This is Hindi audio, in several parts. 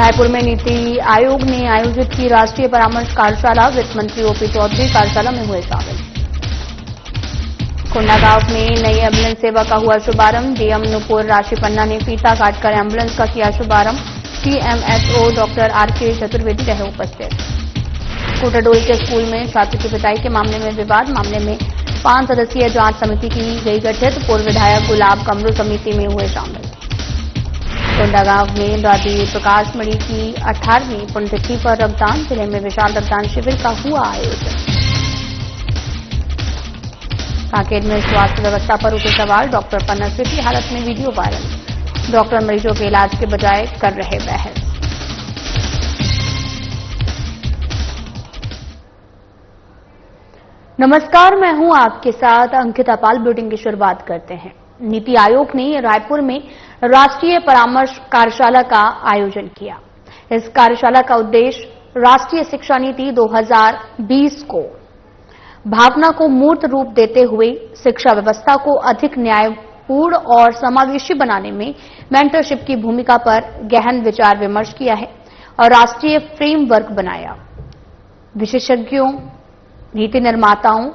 रायपुर में नीति आयोग ने आयोजित की राष्ट्रीय परामर्श कार्यशाला। वित्त मंत्री ओपी चौधरी कार्यशाला में हुए शामिल। कोंडागांव में नई एम्बुलेंस सेवा का हुआ शुभारंभ। डीएम नुपुर राशिपन्ना ने फीता काटकर एम्बुलेंस का किया शुभारंभ। सीएमएचओ डॉक्टर आरके चतुर्वेदी रहे उपस्थित। कोटाडोल के स्कूल में छात्र की पिटाई के मामले में विवाद। मामले में 5 सदस्यीय जांच समिति की गई गठित। पूर्व विधायक गुलाब कमरू समिति में हुए शामिल। कोंडागांव में दादी प्रकाश मणि की 18वीं पुण्यतिथि पर रक्तदान। जिले में विशाल रक्तदान शिविर का हुआ आयोजन। कांकेर में स्वास्थ्य व्यवस्था पर उठे सवाल। डॉक्टर पर नशे की हालत में वीडियो वायरल। डॉक्टर मरीजों के इलाज के बजाय कर रहे बहस। नमस्कार, मैं हूं आपके साथ अंकिता पाल। बुलेटिन की शुरुआत करते हैं। नीति आयोग ने रायपुर में राष्ट्रीय परामर्श कार्यशाला का आयोजन किया। इस कार्यशाला का उद्देश्य राष्ट्रीय शिक्षा नीति 2020 को भावना को मूर्त रूप देते हुए शिक्षा व्यवस्था को अधिक न्यायपूर्ण और समावेशी बनाने में मेंटरशिप की भूमिका पर गहन विचार विमर्श किया है और राष्ट्रीय फ्रेमवर्क बनाया। विशेषज्ञों, नीति निर्माताओं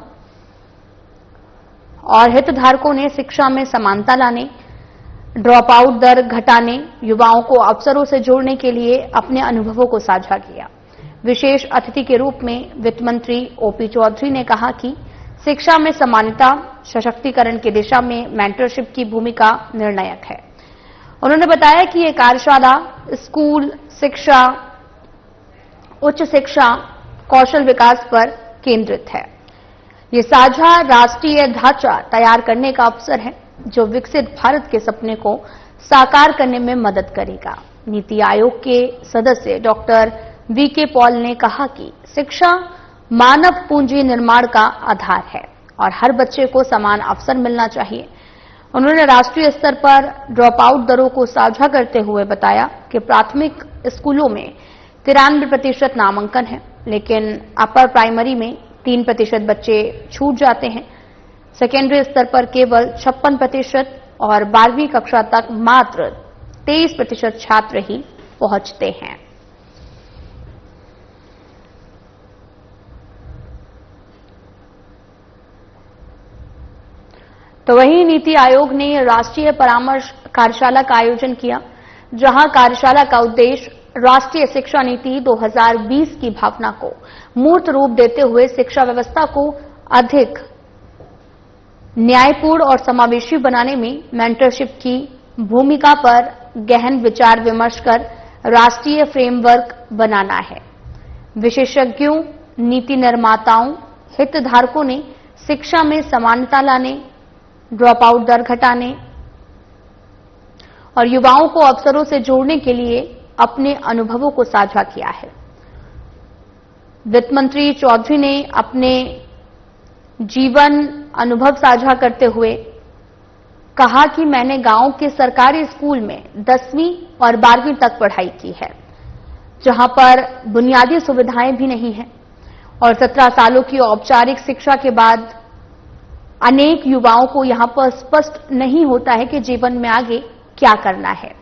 और हितधारकों ने शिक्षा में समानता लाने, ड्रॉप आउट दर घटाने, युवाओं को अवसरों से जोड़ने के लिए अपने अनुभवों को साझा किया। विशेष अतिथि के रूप में वित्त मंत्री ओपी चौधरी ने कहा कि शिक्षा में समानता सशक्तिकरण की दिशा में मेंटरशिप की भूमिका निर्णायक है। उन्होंने बताया कि यह कार्यशाला स्कूल शिक्षा, उच्च शिक्षा, कौशल विकास पर केंद्रित है। ये साझा राष्ट्रीय ढांचा तैयार करने का अवसर है जो विकसित भारत के सपने को साकार करने में मदद करेगा। नीति आयोग के सदस्य डॉक्टर वीके पॉल ने कहा कि शिक्षा मानव पूंजी निर्माण का आधार है और हर बच्चे को समान अवसर मिलना चाहिए। उन्होंने राष्ट्रीय स्तर पर ड्रॉप आउट दरों को साझा करते हुए बताया कि प्राथमिक स्कूलों में 93% नामांकन है, लेकिन अपर प्राइमरी में 3% बच्चे छूट जाते हैं। सेकेंडरी स्तर पर केवल 56% और 12वीं कक्षा तक मात्र 23% छात्र ही पहुंचते हैं। तो वहीं नीति आयोग ने राष्ट्रीय परामर्श कार्यशाला का आयोजन किया, जहां कार्यशाला का उद्देश्य राष्ट्रीय शिक्षा नीति 2020 की भावना को मूर्त रूप देते हुए शिक्षा व्यवस्था को अधिक न्यायपूर्ण और समावेशी बनाने में मेंटरशिप की भूमिका पर गहन विचार विमर्श कर राष्ट्रीय फ्रेमवर्क बनाना है। विशेषज्ञों, नीति निर्माताओं, हितधारकों ने शिक्षा में समानता लाने, ड्रॉप आउट दर घटाने और युवाओं को अवसरों से जोड़ने के लिए अपने अनुभवों को साझा किया है। वित्त मंत्री चौधरी ने अपने जीवन अनुभव साझा करते हुए कहा कि मैंने गांव के सरकारी स्कूल में 10वीं और 12वीं तक पढ़ाई की है, जहां पर बुनियादी सुविधाएं भी नहीं हैं और 17 सालों की औपचारिक शिक्षा के बाद अनेक युवाओं को यहां पर स्पष्ट नहीं होता है कि जीवन में आगे क्या करना है।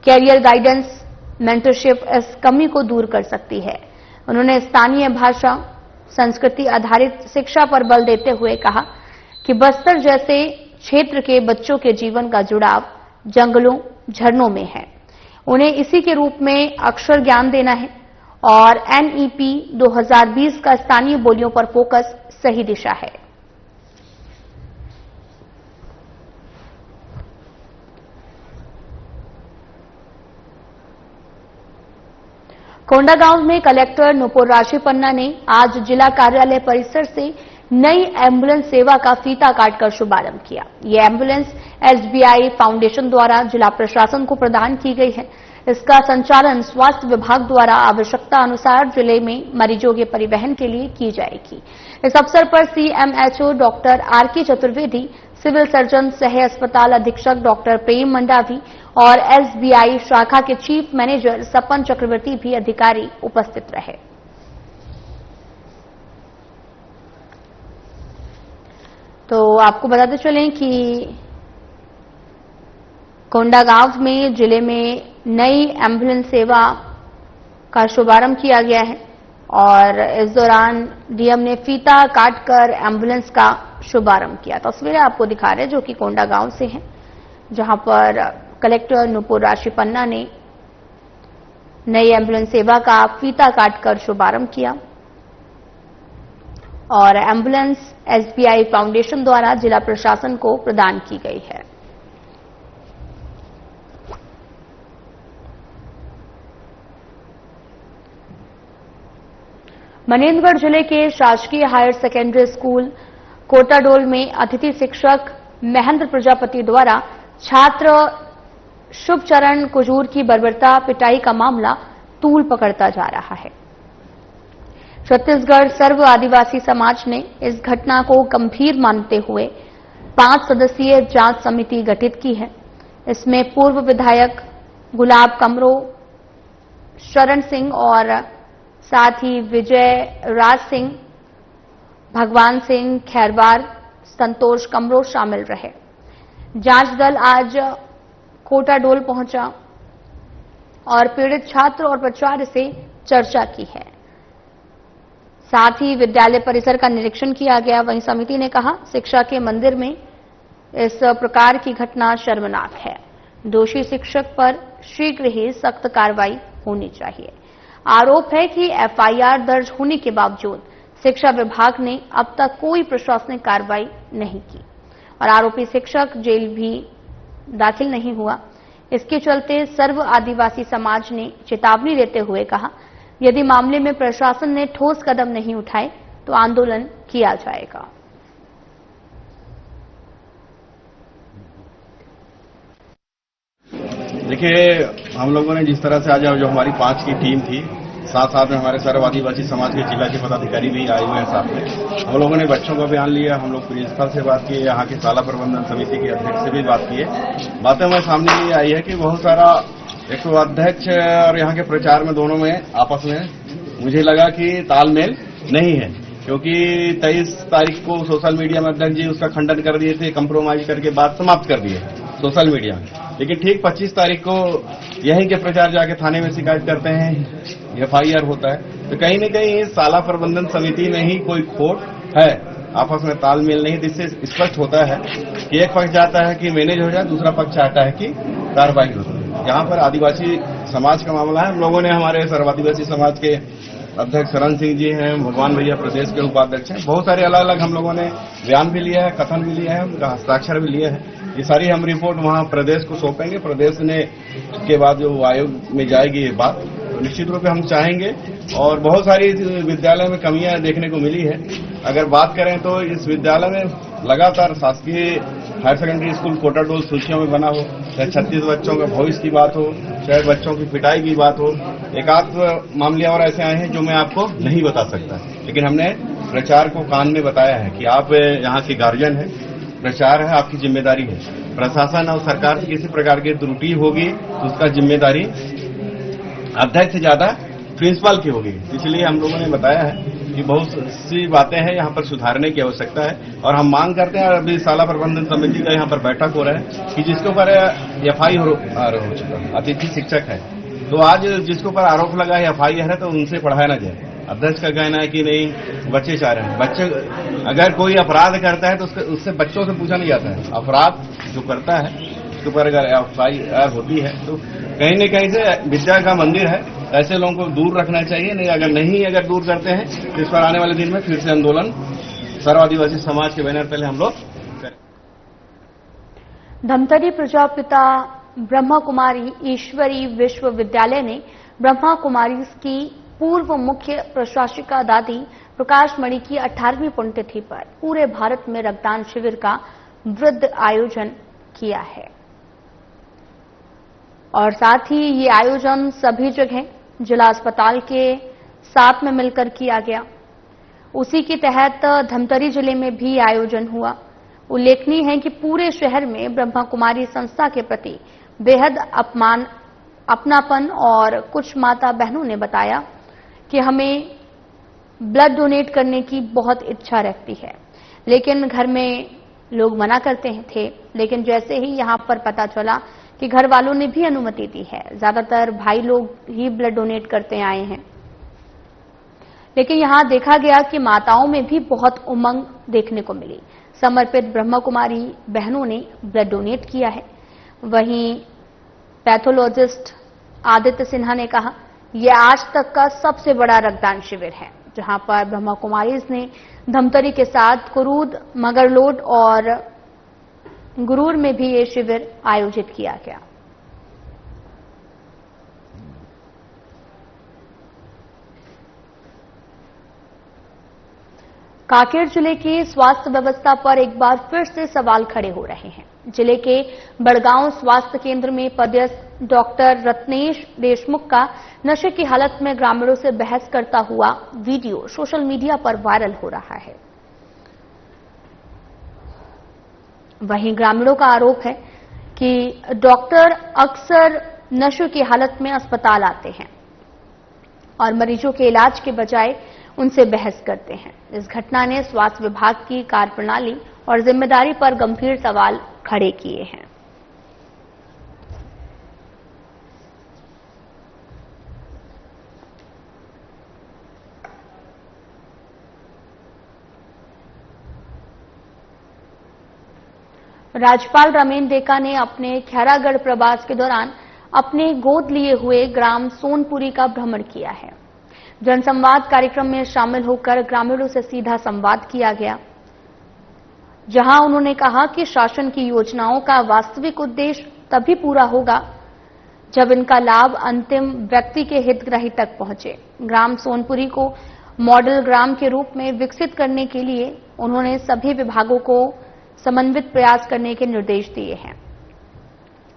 कैरियर गाइडेंस, मेंटरशिप इस कमी को दूर कर सकती है। उन्होंने स्थानीय भाषा, संस्कृति आधारित शिक्षा पर बल देते हुए कहा कि बस्तर जैसे क्षेत्र के बच्चों के जीवन का जुड़ाव जंगलों, झरनों में है। उन्हें इसी के रूप में अक्षर ज्ञान देना है और एनईपी 2020 का स्थानीय बोलियों पर फोकस सही दिशा है। कोंडागांव में कलेक्टर नुपुर राशिपन्ना ने आज जिला कार्यालय परिसर से नई एम्बुलेंस सेवा का फीता काटकर शुभारंभ किया। ये एम्बुलेंस एसबीआई फाउंडेशन द्वारा जिला प्रशासन को प्रदान की गई है। इसका संचालन स्वास्थ्य विभाग द्वारा आवश्यकता अनुसार जिले में मरीजों के परिवहन के लिए की जाएगी। इस अवसर पर CMHO doctor RK Chaturvedi, civil surgeon सह अस्पताल अधीक्षक डॉक्टर प्रेम मंडावी और एसबीआई शाखा के चीफ मैनेजर सपन चक्रवर्ती भी अधिकारी उपस्थित रहे। तो आपको बताते चलें कि कोंडागांव में जिले में नई एम्बुलेंस सेवा का शुभारंभ किया गया है और इस दौरान डीएम ने फीता काटकर एम्बुलेंस का शुभारंभ किया। तस्वीरें आपको दिखा रहे हैं जो कि कोंडा गांव से हैं, जहां पर कलेक्टर नुपुर राशीपन्ना ने नई एम्बुलेंस सेवा का फीता काटकर शुभारंभ किया और एम्बुलेंस एसबीआई फाउंडेशन द्वारा जिला प्रशासन को प्रदान की गई है। मनेंद्रगढ़ जिले के शासकीय हायर सेकेंडरी स्कूल कोटाडोल में अतिथि शिक्षक महेंद्र प्रजापति द्वारा छात्र शुभचरण कुजूर की बर्बरता पिटाई का मामला तूल पकड़ता जा रहा है। छत्तीसगढ़ सर्व आदिवासी समाज ने इस घटना को गंभीर मानते हुए 5 सदस्यीय जांच समिति गठित की है। इसमें पूर्व विधायक गुलाब कमरो, शरण सिंह और साथ ही विजय राज सिंह, भगवान सिंह खैरवार, संतोष कमरो शामिल रहे। जांच दल आज कोटाडोल पहुंचा और पीड़ित छात्र और प्राचार्य से चर्चा की है। साथ ही विद्यालय परिसर का निरीक्षण किया गया। वहीं समिति ने कहा, शिक्षा के मंदिर में इस प्रकार की घटना शर्मनाक है। दोषी शिक्षक पर शीघ्र ही सख्त कार्रवाई होनी चाहिए। आरोप है कि एफआईआर दर्ज होने के बावजूद शिक्षा विभाग ने अब तक कोई प्रशासनिक कार्रवाई नहीं की और आरोपी शिक्षक जेल भी दाखिल नहीं हुआ। इसके चलते सर्व आदिवासी समाज ने चेतावनी देते हुए कहा, यदि मामले में प्रशासन ने ठोस कदम नहीं उठाए तो आंदोलन किया जाएगा। देखिए, हम लोगों ने जिस तरह से आज जो हमारी 5 की टीम थी, साथ में हमारे सर्व आदिवासी समाज के जिला के पदाधिकारी भी आए हुए हैं साथ में। हम लोगों ने बच्चों का बयान लिया, हम लोग प्रिंसिपल से बात की, यहाँ की शाला प्रबंधन समिति के अध्यक्ष से भी बात की है। बातें हमारे सामने ये आई है कि बहुत सारा एक तो अध्यक्ष और यहाँ के प्रचार में दोनों में आपस में मुझे लगा कि तालमेल नहीं है, क्योंकि 23 तारीख को सोशल मीडिया में अध्यक्ष जी उसका खंडन कर दिए थे, कंप्रोमाइज करके बात समाप्त कर दिए सोशल मीडिया में। लेकिन ठीक 25 तारीख को यहीं के प्रचार जाके थाने में शिकायत करते हैं, एफआईआर होता है। तो कहीं न कहीं शाला प्रबंधन समिति में ही कोई खोट है, आपस में तालमेल नहीं। जिससे स्पष्ट होता है कि एक पक्ष चाहता है कि मैनेज हो जाए, दूसरा पक्ष चाहता है कि कार्रवाई हो। यहाँ पर आदिवासी समाज का मामला है। हम लोगों ने हमारे सर्व आदिवासी समाज के अध्यक्ष शरण सिंह जी हैं, भगवान भैया प्रदेश के उपाध्यक्ष हैं, बहुत सारे अलग अलग हम लोगों ने बयान भी लिया है, कथन भी लिया है, उनका हस्ताक्षर भी लिया है। ये सारी हम रिपोर्ट वहाँ प्रदेश को सौंपेंगे। प्रदेश ने के बाद जो आयोग में जाएगी ये बात, तो निश्चित रूप से हम चाहेंगे। और बहुत सारी विद्यालय में कमियां देखने को मिली है। अगर बात करें तो इस विद्यालय में लगातार शासकीय हायर सेकेंडरी स्कूल कोटाडोल सूचियों में बना हो, चाहे 36 बच्चों का भविष्य की बात हो, चाहे बच्चों की पिटाई की बात हो। एक आध मामले और ऐसे आए हैं जो मैं आपको नहीं बता सकता, लेकिन हमने प्रचार को कान में बताया है कि आप यहाँ के गार्जियन हैं, प्रचार है, आपकी जिम्मेदारी है। प्रशासन और सरकार से किसी प्रकार की त्रुटि होगी तो उसका जिम्मेदारी अध्यक्ष से ज्यादा प्रिंसिपल की होगी। इसलिए हम लोगों ने बताया है कि बहुत सी बातें हैं यहाँ पर सुधारने की आवश्यकता है और हम मांग करते हैं। अभी शाला प्रबंधन समिति का यहाँ पर बैठक हो रहा है कि जिसके ऊपर एफआईआर हो चुका अतिथि शिक्षक है, तो आज जिसके ऊपर आरोप लगा है एफआईआर है तो उनसे पढ़ाया ना जाए। अध्यक्ष का कहना है कि नहीं, बच्चे चाह रहे हैं। बच्चे अगर कोई अपराध करता है तो उससे बच्चों से पूछा नहीं जाता है। अपराध जो करता है उसके ऊपर अगर एफआईआर होती है तो कहीं न कहीं से विद्या का मंदिर है, ऐसे लोगों को दूर रखना चाहिए। नहीं अगर दूर करते हैं तो इस पर आने वाले दिन में फिर से आंदोलन सर्व आदिवासी समाज के बैनर तले हम लोग करें। धमतरी प्रजापिता ब्रह्मा कुमारी ईश्वरी विश्वविद्यालय ने ब्रह्मा कुमारी की पूर्व मुख्य प्रशासिका दादी प्रकाश मणि की 18वीं पुण्यतिथि पर पूरे भारत में रक्तदान शिविर का वृहद आयोजन किया है और साथ ही ये आयोजन सभी जगह जिला अस्पताल के साथ में मिलकर किया गया। उसी के तहत धमतरी जिले में भी आयोजन हुआ। उल्लेखनीय है कि पूरे शहर में ब्रह्मा कुमारी संस्था के प्रति बेहद अपनापन और कुछ माता बहनों ने बताया कि हमें ब्लड डोनेट करने की बहुत इच्छा रहती है, लेकिन घर में लोग मना करते थे। लेकिन जैसे ही यहां पर पता चला कि घर वालों ने भी अनुमति दी है। ज्यादातर भाई लोग ही ब्लड डोनेट करते आए हैं, लेकिन यहां देखा गया कि माताओं में भी बहुत उमंग देखने को मिली। समर्पित ब्रह्मा कुमारी बहनों ने ब्लड डोनेट किया है। वहीं पैथोलॉजिस्ट आदित्य सिन्हा ने कहा, यह आज तक का सबसे बड़ा रक्तदान शिविर है, जहां पर ब्रह्मा कुमारीज ने धमतरी के साथ कुरूद, मगरलोड और गुरूर में भी ये शिविर आयोजित किया गया। कांकेर जिले की स्वास्थ्य व्यवस्था पर एक बार फिर से सवाल खड़े हो रहे हैं। जिले के बड़गांव स्वास्थ्य केंद्र में पदस्थ डॉक्टर रत्नेश देशमुख का नशे की हालत में ग्रामीणों से बहस करता हुआ वीडियो सोशल मीडिया पर वायरल हो रहा है। वहीं ग्रामीणों का आरोप है कि डॉक्टर अक्सर नशे की हालत में अस्पताल आते हैं और मरीजों के इलाज के बजाय उनसे बहस करते हैं। इस घटना ने स्वास्थ्य विभाग की कार्यप्रणाली और जिम्मेदारी पर गंभीर सवाल खड़े किए हैं। राज्यपाल रमेन डेका ने अपने खैरागढ़ प्रवास के दौरान अपने गोद लिए हुए ग्राम सोनपुरी का भ्रमण किया है। जनसंवाद कार्यक्रम में शामिल होकर ग्रामीणों से सीधा संवाद किया गया, जहां उन्होंने कहा कि शासन की योजनाओं का वास्तविक उद्देश्य तभी पूरा होगा जब इनका लाभ अंतिम व्यक्ति के हितग्राही तक पहुंचे। ग्राम सोनपुरी को मॉडल ग्राम के रूप में विकसित करने के लिए उन्होंने सभी विभागों को समन्वित प्रयास करने के निर्देश दिए हैं।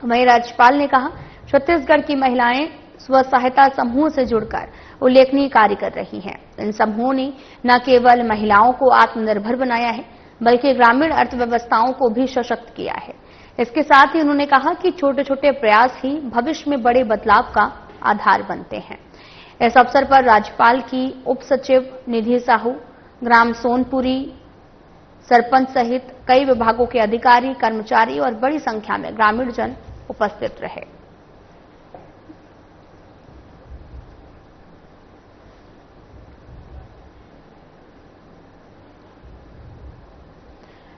वहीं राज्यपाल ने कहा, छत्तीसगढ़ की महिलाएं स्व सहायता समूह से जुड़कर उल्लेखनीय कार्य कर रही हैं। इन समूहों ने न केवल महिलाओं को आत्मनिर्भर बनाया है, बल्कि ग्रामीण अर्थव्यवस्थाओं को भी सशक्त किया है। इसके साथ ही उन्होंने कहा कि छोटे छोटे प्रयास ही भविष्य में बड़े बदलाव का आधार बनते हैं। इस अवसर पर राज्यपाल की उप सचिव निधि साहू, ग्राम सोनपुरी सरपंच सहित कई विभागों के अधिकारी, कर्मचारी और बड़ी संख्या में ग्रामीण जन उपस्थित रहे।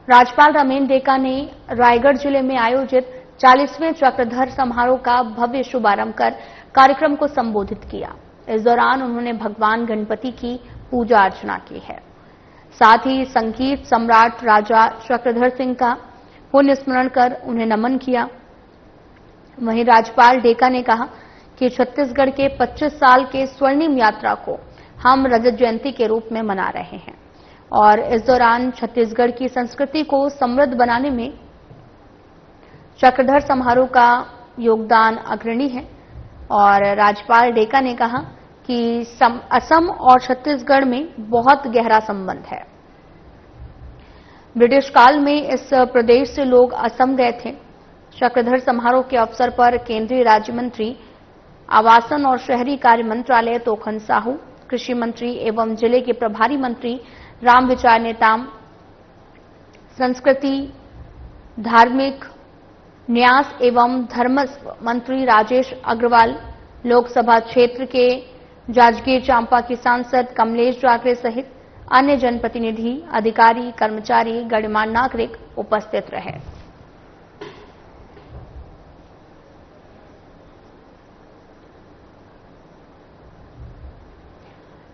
राज्यपाल रमेन डेका ने रायगढ़ जिले में आयोजित 40वें चक्रधर समारोह का भव्य शुभारंभ कर कार्यक्रम को संबोधित किया। इस दौरान उन्होंने भगवान गणपति की पूजा अर्चना की है। साथ ही संगीत सम्राट राजा चक्रधर सिंह का पुण्य स्मरण कर उन्हें नमन किया। वहीं राज्यपाल डेका ने कहा कि छत्तीसगढ़ के 25 साल के स्वर्णिम यात्रा को हम रजत जयंती के रूप में मना रहे हैं और इस दौरान छत्तीसगढ़ की संस्कृति को समृद्ध बनाने में चक्रधर समारोह का योगदान अग्रणी है। और राज्यपाल डेका ने कहा कि असम और छत्तीसगढ़ में बहुत गहरा संबंध है। ब्रिटिश काल में इस प्रदेश से लोग असम गए थे। चक्रधर समारोह के अवसर पर केंद्रीय राज्य मंत्री आवासन और शहरी कार्य मंत्रालय तोखन साहू, कृषि मंत्री एवं जिले के प्रभारी मंत्री रामविचार नेताम, संस्कृति, धार्मिक न्यास एवं धर्मस्व मंत्री राजेश अग्रवाल, लोकसभा क्षेत्र के जांजगीर चांपा की सांसद कमलेश जागरे सहित अन्य जनप्रतिनिधि, अधिकारी, कर्मचारी, गणमान्य नागरिक उपस्थित रहे।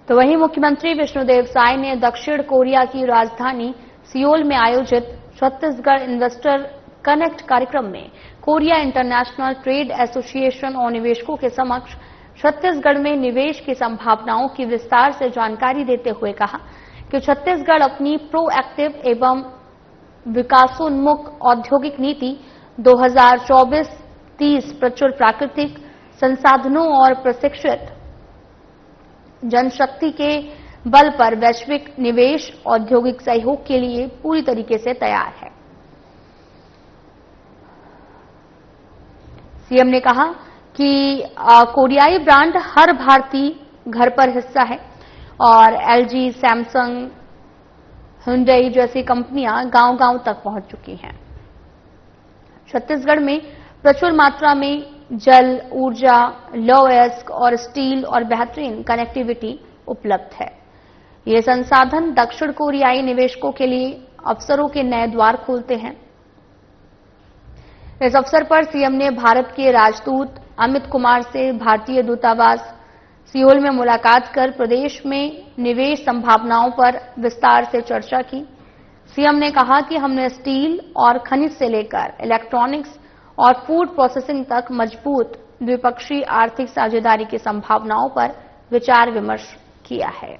तो वहीं मुख्यमंत्री विष्णुदेव साय ने दक्षिण कोरिया की राजधानी सियोल में आयोजित छत्तीसगढ़ इन्वेस्टर कनेक्ट कार्यक्रम में कोरिया इंटरनेशनल ट्रेड एसोसिएशन और निवेशकों के समक्ष छत्तीसगढ़ में निवेश की संभावनाओं की विस्तार से जानकारी देते हुए कहा कि छत्तीसगढ़ अपनी प्रोएक्टिव एवं विकासोन्मुख औद्योगिक नीति 2024-30 प्रचुर प्राकृतिक संसाधनों और प्रशिक्षित जनशक्ति के बल पर वैश्विक निवेश औद्योगिक सहयोग के लिए पूरी तरीके से तैयार है। सीएम ने कहा कि कोरियाई ब्रांड हर भारतीय घर पर हिस्सा है और एलजी, सैमसंग, हुंडई जैसी कंपनियां गांव-गांव तक पहुंच चुकी हैं। छत्तीसगढ़ में प्रचुर मात्रा में जल, ऊर्जा, लो रिस्क और स्टील और बेहतरीन कनेक्टिविटी उपलब्ध है। ये संसाधन दक्षिण कोरियाई निवेशकों के लिए अवसरों के नए द्वार खोलते हैं। इस अवसर पर सीएम ने भारत के राजदूत अमित कुमार से भारतीय दूतावास सियोल में मुलाकात कर प्रदेश में निवेश संभावनाओं पर विस्तार से चर्चा की। सीएम ने कहा कि हमने स्टील और खनिज से लेकर इलेक्ट्रॉनिक्स और फूड प्रोसेसिंग तक मजबूत द्विपक्षीय आर्थिक साझेदारी की संभावनाओं पर विचार विमर्श किया है।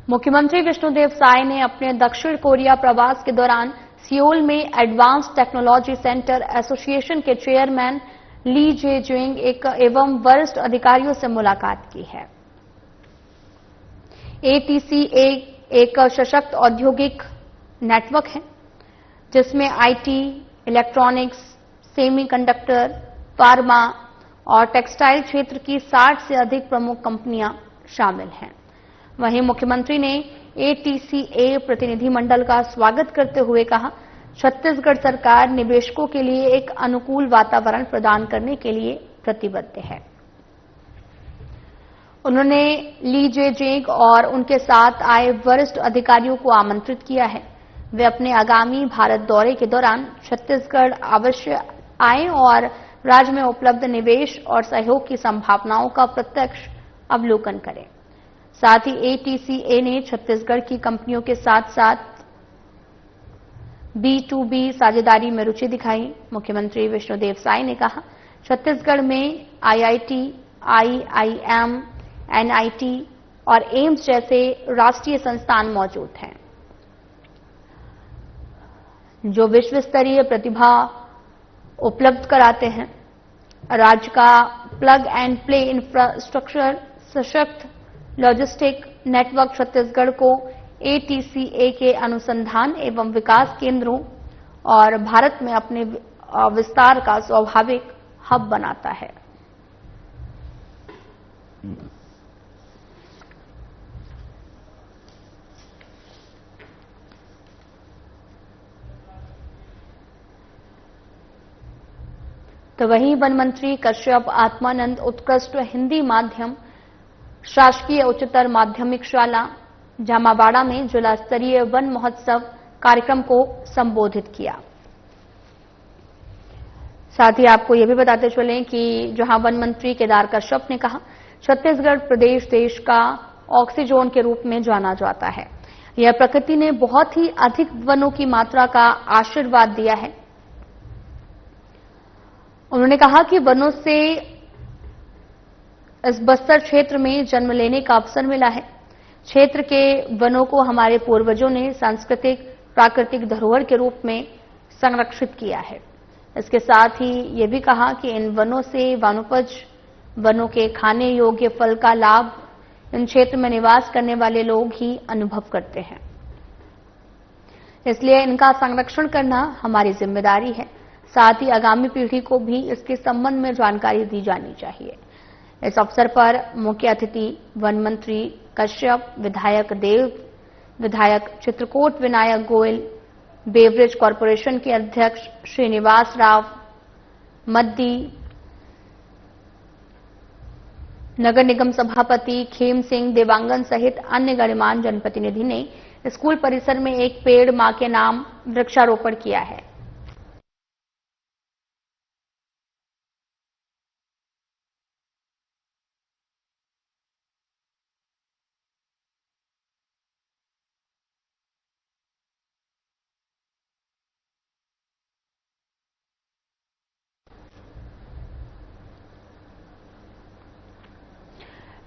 मुख्यमंत्री विष्णुदेव साय ने अपने दक्षिण कोरिया प्रवास के दौरान सियोल में एडवांस टेक्नोलॉजी सेंटर एसोसिएशन के चेयरमैन ली जे जुइंग एवं वरिष्ठ अधिकारियों से मुलाकात की है। एटीसीए एक सशक्त औद्योगिक नेटवर्क है जिसमें आईटी, इलेक्ट्रॉनिक्स, सेमीकंडक्टर, फार्मा और टेक्सटाइल क्षेत्र की 60 से अधिक प्रमुख कंपनियां शामिल हैं। वहीं मुख्यमंत्री ने एटीसीए प्रतिनिधिमंडल का स्वागत करते हुए कहा, छत्तीसगढ़ सरकार निवेशकों के लिए एक अनुकूल वातावरण प्रदान करने के लिए प्रतिबद्ध है। उन्होंने ली जे जेंग और उनके साथ आए वरिष्ठ अधिकारियों को आमंत्रित किया है। वे अपने आगामी भारत दौरे के दौरान छत्तीसगढ़ अवश्य आएं और राज्य में उपलब्ध निवेश और सहयोग की संभावनाओं का प्रत्यक्ष अवलोकन करें। साथ ही एटीसीए ने छत्तीसगढ़ की कंपनियों के साथ साथ B2B साझेदारी में रुचि दिखाई। मुख्यमंत्री विष्णुदेव साय ने कहा, छत्तीसगढ़ में आईआईटी, आईआईएम, एनआईटी और एम्स जैसे राष्ट्रीय संस्थान मौजूद हैं जो विश्व स्तरीय प्रतिभा उपलब्ध कराते हैं। राज्य का प्लग एंड प्ले इंफ्रास्ट्रक्चर सशक्त लॉजिस्टिक नेटवर्क छत्तीसगढ़ को एटीसीए के अनुसंधान एवं विकास केंद्रों और भारत में अपने विस्तार का स्वाभाविक हब बनाता है। तो वहीं वन मंत्री कश्यप आत्मानंद उत्कृष्ट हिंदी माध्यम शासकीय उच्चतर माध्यमिक शाला जामाबाड़ा में जिला स्तरीय वन महोत्सव कार्यक्रम को संबोधित किया। साथ ही आपको यह भी बताते चलें कि जहां वन मंत्री केदार कश्यप ने कहा, छत्तीसगढ़ प्रदेश देश का ऑक्सीजोन के रूप में जाना जाता है। यह प्रकृति ने बहुत ही अधिक वनों की मात्रा का आशीर्वाद दिया है। उन्होंने कहा कि वनों से इस बस्तर क्षेत्र में जन्म लेने का अवसर मिला है। क्षेत्र के वनों को हमारे पूर्वजों ने सांस्कृतिक प्राकृतिक धरोहर के रूप में संरक्षित किया है। इसके साथ ही ये भी कहा कि इन वनों से वनोपज, वनों के खाने योग्य फल का लाभ इन क्षेत्र में निवास करने वाले लोग ही अनुभव करते हैं। इसलिए इनका संरक्षण करना हमारी जिम्मेदारी है। साथ ही आगामी पीढ़ी को भी इसके संबंध में जानकारी दी जानी चाहिए। इस अवसर पर मुख्य अतिथि वन मंत्री कश्यप, विधायक देव, विधायक चित्रकोट विनायक गोयल, बेवरेज कॉरपोरेशन के अध्यक्ष श्रीनिवास राव मद्दी, नगर निगम सभापति खेम सिंह देवांगन सहित अन्य गणमान्य जनप्रतिनिधि ने स्कूल परिसर में एक पेड़ मां के नाम वृक्षारोपण किया है।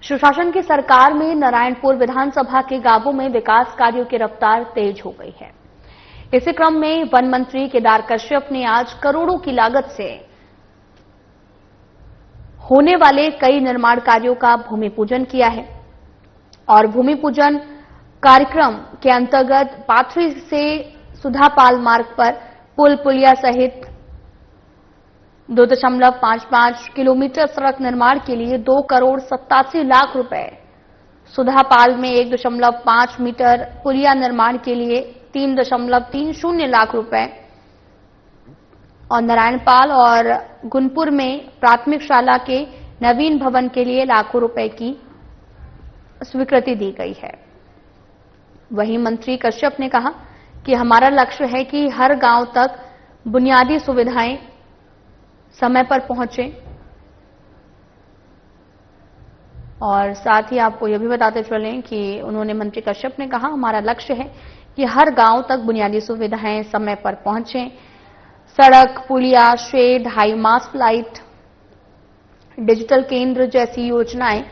सुशासन की सरकार में नारायणपुर विधानसभा के गांवों में विकास कार्यों की रफ्तार तेज हो गई है। इसी क्रम में वन मंत्री केदार कश्यप ने आज करोड़ों की लागत से होने वाले कई निर्माण कार्यों का भूमि पूजन किया है और भूमि पूजन कार्यक्रम के अंतर्गत पाथरी से सुधापाल मार्ग पर पुल पुलिया सहित 2.55 किलोमीटर सड़क निर्माण के लिए 2 करोड़ 87 लाख रुपए सुधापाल में 1.5 मीटर पुलिया निर्माण के लिए 3.30 लाख रुपए और नारायणपाल और गुनपुर में प्राथमिक शाला के नवीन भवन के लिए लाखों रुपए की स्वीकृति दी गई है। वहीं मंत्री कश्यप ने कहा कि हमारा लक्ष्य है कि हर गांव तक बुनियादी सुविधाएं समय पर पहुंचे और साथ ही आपको यह भी बताते चलें कि उन्होंने मंत्री कश्यप ने कहा हमारा लक्ष्य है कि हर गांव तक बुनियादी सुविधाएं समय पर पहुंचे। सड़क, पुलिया, shed, high mast light, digital केंद्र जैसी योजनाएं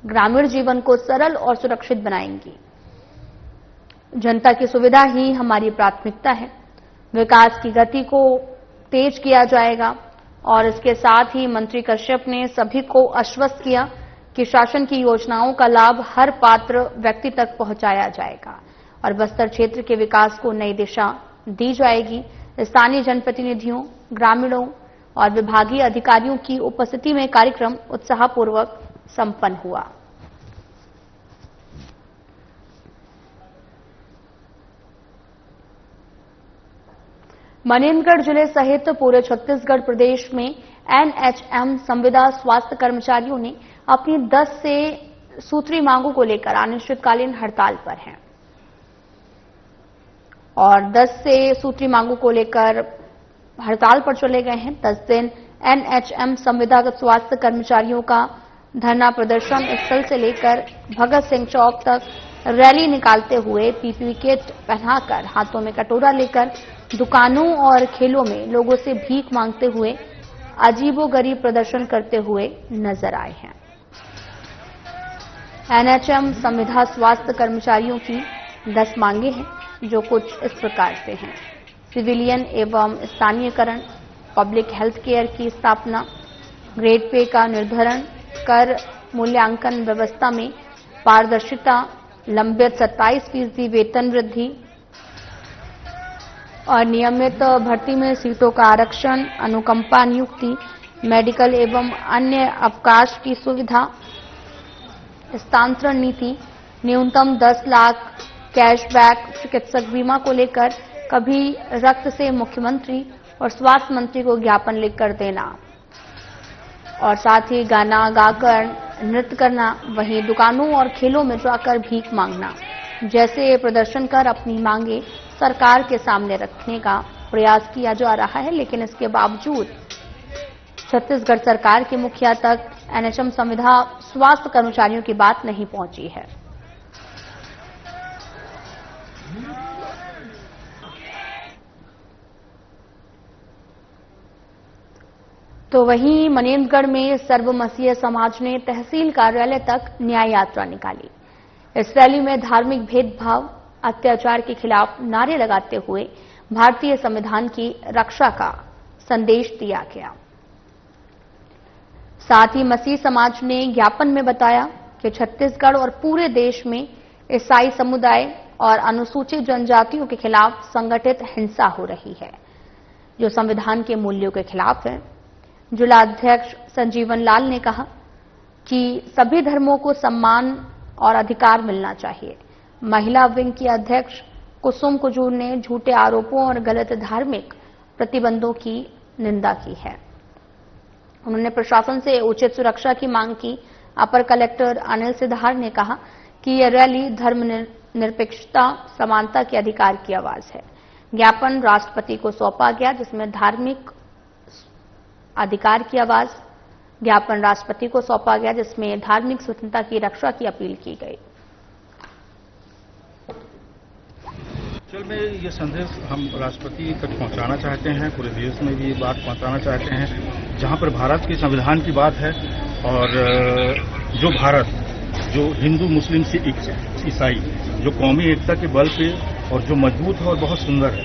ग्रामीण जीवन को सरल और सुरक्षित बनाएंगी। जनता की सुविधा ही हमारी प्राथमिकता है। विकास की गति को तेज किया जाएगा और इसके साथ ही मंत्री कश्यप ने सभी को आश्वस्त किया कि शासन की योजनाओं का लाभ हर पात्र व्यक्ति तक पहुंचाया जाएगा और बस्तर क्षेत्र के विकास को नई दिशा दी जाएगी। स्थानीय जनप्रतिनिधियों, ग्रामीणों और विभागीय अधिकारियों की उपस्थिति में कार्यक्रम उत्साहपूर्वक संपन्न हुआ। मनेंद्रगढ़ जिले सहित पूरे छत्तीसगढ़ प्रदेश में एनएचएम संविदा स्वास्थ्य कर्मचारियों ने अपनी 10 से सूत्री मांगों को लेकर अनिश्चितकालीन हड़ताल पर हैं और 10 से सूत्री मांगों को लेकर हड़ताल पर चले गए हैं। 10 दिन एनएचएम संविदागत स्वास्थ्य कर्मचारियों का धरना प्रदर्शन स्थल से लेकर भगत सिंह चौक तक रैली निकालते हुए पीपीई किट पहनाकर हाथों में कटोरा लेकर दुकानों और खेलों में लोगों से भीख मांगते हुए अजीबोगरीब प्रदर्शन करते हुए नजर आए हैं। एनएचएम संविदा स्वास्थ्य कर्मचारियों की 10 मांगे हैं जो कुछ इस प्रकार से हैं। सिविलियन एवं स्थानीयकरण, पब्लिक हेल्थ केयर की स्थापना, ग्रेड पे का निर्धारण, कर मूल्यांकन व्यवस्था में पारदर्शिता, लंबित 27% वेतन वृद्धि और नियमित भर्ती में सीटों का आरक्षण, अनुकंपा नियुक्ति, मेडिकल एवं अन्य अवकाश की सुविधा, हस्तांतरण नीति, न्यूनतम 10 लाख कैशबैक, चिकित्सक बीमा को लेकर कभी रक्त से मुख्यमंत्री और स्वास्थ्य मंत्री को ज्ञापन लिखकर देना और साथ ही गाना गाकर नृत्य करना, वहीं दुकानों और खेलों में जाकर भीख मांगना जैसे प्रदर्शन कर अपनी मांगे सरकार के सामने रखने का प्रयास किया जा रहा है। लेकिन इसके बावजूद छत्तीसगढ़ सरकार के मुखिया तक एनएचएम संविदा स्वास्थ्य कर्मचारियों की बात नहीं पहुंची है। तो वहीं मनेंद्रगढ़ में सर्वमसीह समाज ने तहसील कार्यालय तक न्याय यात्रा निकाली। इस रैली में धार्मिक भेदभाव, अत्याचार के खिलाफ नारे लगाते हुए भारतीय संविधान की रक्षा का संदेश दिया गया। साथ ही मसीह समाज ने ज्ञापन में बताया कि छत्तीसगढ़ और पूरे देश में ईसाई समुदाय और अनुसूचित जनजातियों के खिलाफ संगठित हिंसा हो रही है जो संविधान के मूल्यों के खिलाफ है। जिलाध्यक्ष संजीवन लाल ने कहा कि सभी धर्मों को सम्मान और अधिकार मिलना चाहिए। महिला विंग की अध्यक्ष कुसुम कुजूर ने झूठे आरोपों और गलत धार्मिक प्रतिबंधों की निंदा की है। उन्होंने प्रशासन से उचित सुरक्षा की मांग की। अपर कलेक्टर अनिल सिद्धार ने कहा कि यह रैली धर्मनिरपेक्षता, समानता के अधिकार की आवाज है। ज्ञापन राष्ट्रपति को सौंपा गया जिसमें धार्मिक अधिकार की आवाज, ज्ञापन राष्ट्रपति को सौंपा गया जिसमें धार्मिक स्वतंत्रता की रक्षा की अपील की गई। चल में ये संदेश हम राष्ट्रपति तक पहुंचाना चाहते हैं, पूरे देश में भी ये बात पहुंचाना चाहते हैं। जहां पर भारत के संविधान की बात है और जो भारत, जो हिंदू, मुस्लिम, सिख, ईसाई, जो कौमी एकता के बल पे और जो मजबूत है और बहुत सुंदर है,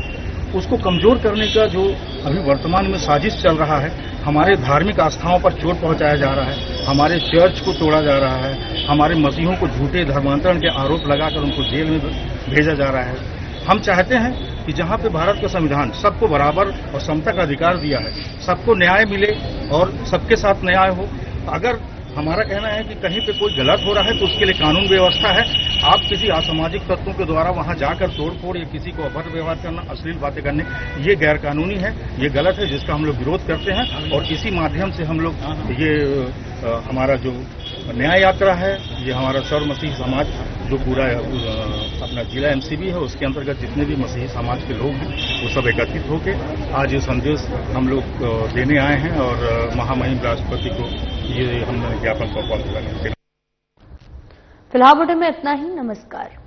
उसको कमजोर करने का जो अभी वर्तमान में साजिश चल रहा है, हमारे धार्मिक आस्थाओं पर चोट पहुंचाया जा रहा है, हमारे चर्च को तोड़ा जा रहा है, हमारे मसीहों को झूठे धर्मांतरण के आरोप लगाकर उनको जेल में भेजा जा रहा है। हम चाहते हैं कि जहां पे भारत का संविधान सबको बराबर और समता का अधिकार दिया है, सबको न्याय मिले और सबके साथ न्याय हो। अगर हमारा कहना है कि कहीं पे कोई गलत हो रहा है तो उसके लिए कानून व्यवस्था है। आप किसी असामाजिक तत्वों के द्वारा वहां जाकर तोड़फोड़ या किसी को अभद्र व्यवहार करना, अश्लील बातें करने, ये गैर कानूनी है, ये गलत है, जिसका हम लोग विरोध करते हैं। और इसी माध्यम से हम लोग ये हमारा जो न्याय यात्रा है, ये हमारा सर्व मसीही समाज जो पूरा अपना जिला एमसीबी है उसके अंतर्गत जितने भी मसीही समाज के लोग हैं वो सब एकत्रित होकर आज ये संदेश हम लोग देने आए हैं और महामहिम राष्ट्रपति को ये हमने ज्ञापन सौंपा। फिलहाल बुलेटिन में इतना ही। नमस्कार।